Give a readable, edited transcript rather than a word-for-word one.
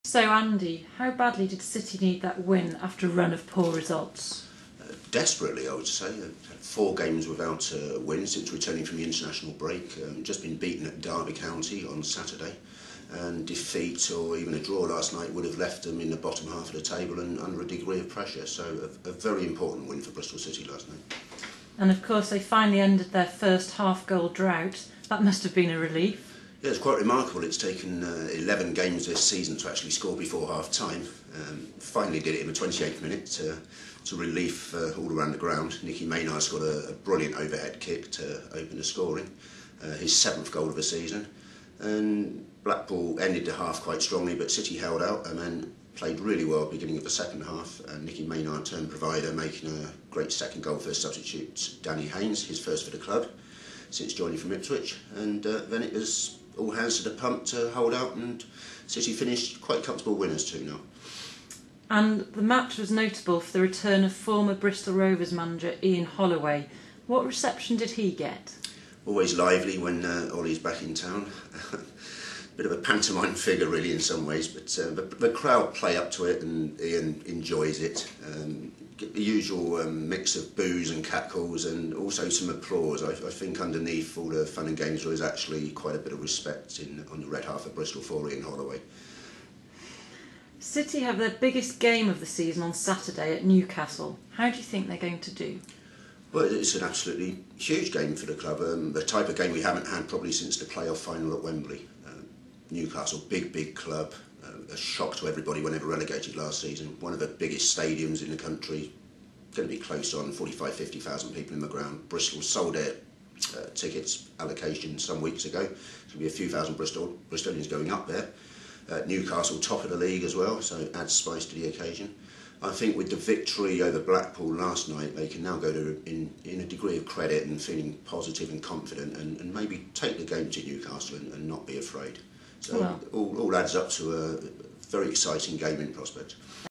So Andy, how badly did City need that win after a run of poor results? Desperately, I would say. Had 4 games without a win since returning from the international break. Just been beaten at Derby County on Saturday, and defeat or even a draw last night would have left them in the bottom half of the table and under a degree of pressure. So a very important win for Bristol City last night. And of course they finally ended their first half-goal drought. That must have been a relief. Yeah, it's quite remarkable. It's taken 11 games this season to actually score before half-time. Finally did it in the 28th minute to relief all around the ground. Nicky Maynard scored a brilliant overhead kick to open the scoring, his 7th goal of the season. And Blackpool ended the half quite strongly, but City held out and then played really well beginning of the second half. And Nicky Maynard turned provider, making a great second goal for substitute Danny Haynes, his first for the club since joining from Ipswich. And then it was all hands to the pump to hold out, and City finished quite comfortable winners 2-0. And the match was notable for the return of former Bristol Rovers manager Ian Holloway. What reception did he get? Always lively when Ollie's back in town. Bit of a pantomime figure really in some ways, but the crowd play up to it and Ian enjoys it. The usual mix of boos and catcalls and also some applause. I think underneath all the fun and games there is actually quite a bit of respect on the red half of Bristol for Ian Holloway. City have their biggest game of the season on Saturday at Newcastle. How do you think they're going to do? Well, it's an absolutely huge game for the club, the type of game we haven't had probably since the playoff final at Wembley. Newcastle, big club, a shock to everybody when they were relegated last season. One of the biggest stadiums in the country, going to be close on 45,000-50,000 people in the ground. Bristol sold their tickets allocation some weeks ago. There's going to be a few thousand Bristolians going up there. Newcastle top of the league as well, so it adds spice to the occasion. I think with the victory over Blackpool last night, they can now go to in a degree of credit and feeling positive and confident, and maybe take the game to Newcastle and not be afraid. So all adds up to a very exciting game in prospect.